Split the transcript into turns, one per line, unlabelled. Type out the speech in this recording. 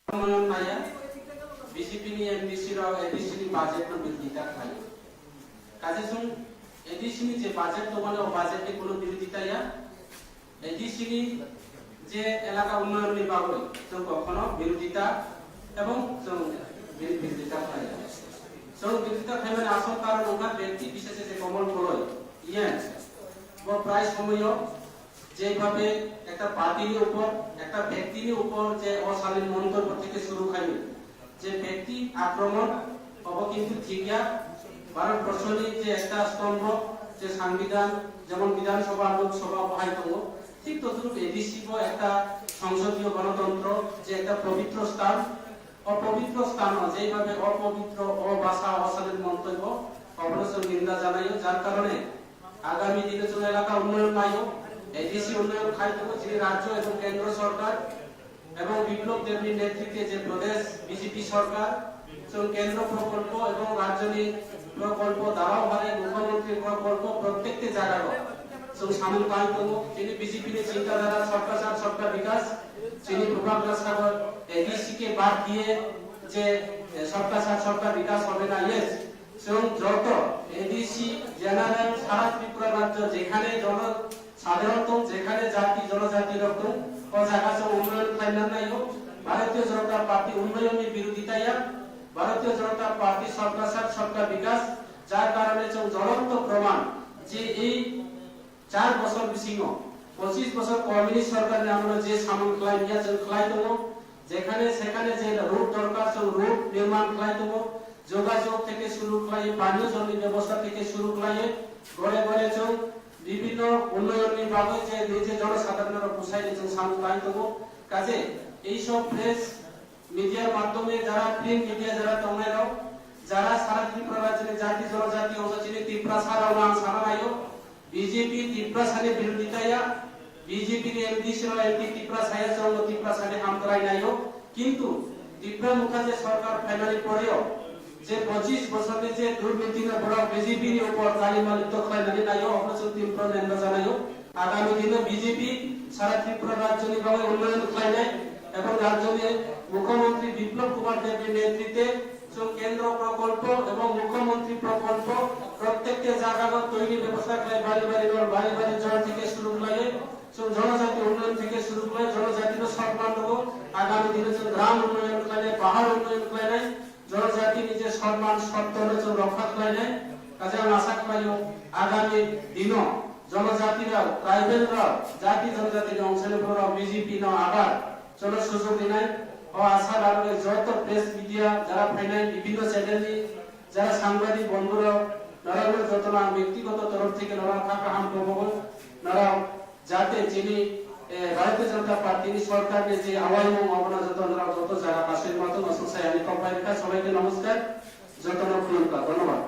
BJP ni MDC ro ADC ni budget no বিরোধিতা খাই কাজে শুন ADC ni যে বাজেট তো মানে ও বাজেটে কোনো বিরোধিতা ইয়া ADC ni যে এলাকা উন্নয়ন নি বাবদ তো কখনো বিরোধিতা এবং বিরোধিতা খাই বিরোধিতা খাই মানে আসল কারণ ওখানে ব্যক্তি বিশেষে যে কমল করয় ইয়েন ও প্রায় সময় যেভাবে একটা পার্টির উপর একটা ব্যক্তির উপর যে অশালীন মন্তব্য থেকে শুরু খাইবে যে ব্যক্তি আক্রমণ হব কিন্তু ঠিকইয়া ভারতবর্ষের যে একটা স্তম্ভ যে সংবিধান যেমন বিধানসভা লোকসভা বাহাইত ঠিক তদ্রুপ এডিসি একটা সংসদীয় গণতন্ত্র যে একটা পবিত্র স্থান অপবিত্র স্থান যেভাবে অপবিত্র অভাষা অশালীন মন্তব্য অবশ্যই নিন্দা জানাই যার কারণে আগামী দিনে জন্য এলাকা উন্নয়ন নাইও এডিসি উন্নয়ন খাইতো যে রাজ্য এবং কেন্দ্র সরকার এবং বিপ্লব দেবীর নেতৃত্বে যে প্রদেশ বিজেপি সরকার কেন্দ্র প্রকল্প এবং রাজ্যের প্রকল্প দ্বারাও হারে মুখ্যমন্ত্রীর প্রকল্প প্রত্যেকটি জায়গায় সামিল পাইতো যিনি বিজেপির চিন্তাধারা সবকা সাথ সবকা বিকাশ যিনি প্রভাব সাগর এডিসি কে বাদ দিয়ে যে সবকা সাথ সবকা বিকাশ হবে না ইয়েস এবং যত এডিসি জেনারেল সারা ত্রিপুরা রাজ্য যেখানে সাধারণত যেখানে জাতি জনজাতি রকম ও জায়গা উন্নয়ন ফাইনাল নাই হোক ভারতীয় জনতা পার্টি উন্নয়নের বিরোধিতায় ভারতীয় জনতা পার্টি সবকা সাথ সবকা বিকাশ যার কারণে জ্বলন্ত প্রমাণ যে এই 4 বছর বিসিং 25 বছর কমিউনিস্ট সরকারের আমলে যে সামন ক্লাই নিয়া ক্লাই দেবো যেখানে সেখানে যে রুট দরকার রুট নির্মাণ ক্লাই দেবো যোগাযোগ থেকে শুরু ক্লাই পানীয় জলের ব্যবস্থা থেকে শুরু ক্লাই ঘরে ঘরে বিভিন্ন উন্নয়ন বিভাগে যে নিজে জনসাধারণের পোষায় নিয়েছেন সামনে দেবো কাজে এইসব প্রেস মিডিয়ার মাধ্যমে যারা প্রিন্ট মিডিয়া যারা তোমরাও যারা সারা ত্রিপুরা রাজ্যের জাতি জনজাতি অংশ চিনি ত্রিপুরা সারা নাম সারা নাইও বিজেপি ত্রিপুরা সালে বিরোধিতায়া বিজেপি এমডিসি এমপি ত্রিপুরা সায়া চৌল ত্রিপুরা সালে হাম করাই নাইও কিন্তু ত্রিপুরা মুখা যে সরকার ফাইনালি পড়েও যে 25 বছরের যে দুর্নীতি না বড় বিজেপির উপর গালিমালিত খাইনালি নাইও অপারেশন ত্রিপুরা নেন্দ জানাইও আগামী দিনে বিজেপি সারা ত্রিপুরা রাজ্য নিভাবে উন্নয়ন খাই নাই এবং রাজ্যে মুখ্যমন্ত্রী বিপ্লব কুমার দেবের নেতৃত্বে কেন্দ্র প্রকল্প এবং মুখ্যমন্ত্রী প্রকল্প প্রত্যেকটি জায়গাগত তৈরি ব্যবস্থা করে বাড়ি বাড়ি জল থেকে শুরু করে জনজাতি উন্নয়ন থেকে শুরু করে জনজাতির সম্মান দেবো আগামী দিনে গ্রাম উন্নয়ন করে পাহাড় উন্নয়ন করে জনজাতি নিজের সম্মান সত্তর রক্ষা করে নেয় কাজে আমি আশা করি আগামী দিন জনজাতিরা ট্রাইবেলরা জাতি জনজাতির অংশ বিজেপি না আবার চলো সুযোগ দিনাই ও আশা রাখবে যত প্রেস মিডিয়া যারা ফাইনাল বিভিন্ন চ্যানেল যারা সাংবাদিক বন্ধুরা নারায়ণ যত না ব্যক্তিগত তরফ থেকে নারা থাকা হাম করবো নারা যাতে যিনি ভারতীয় জনতা পার্টি সরকারের যে আওয়ামী ভাবনা যত যত যারা পাশের মতন অসংখ্য আমি সবাইকে নমস্কার যত ধন্যবাদ।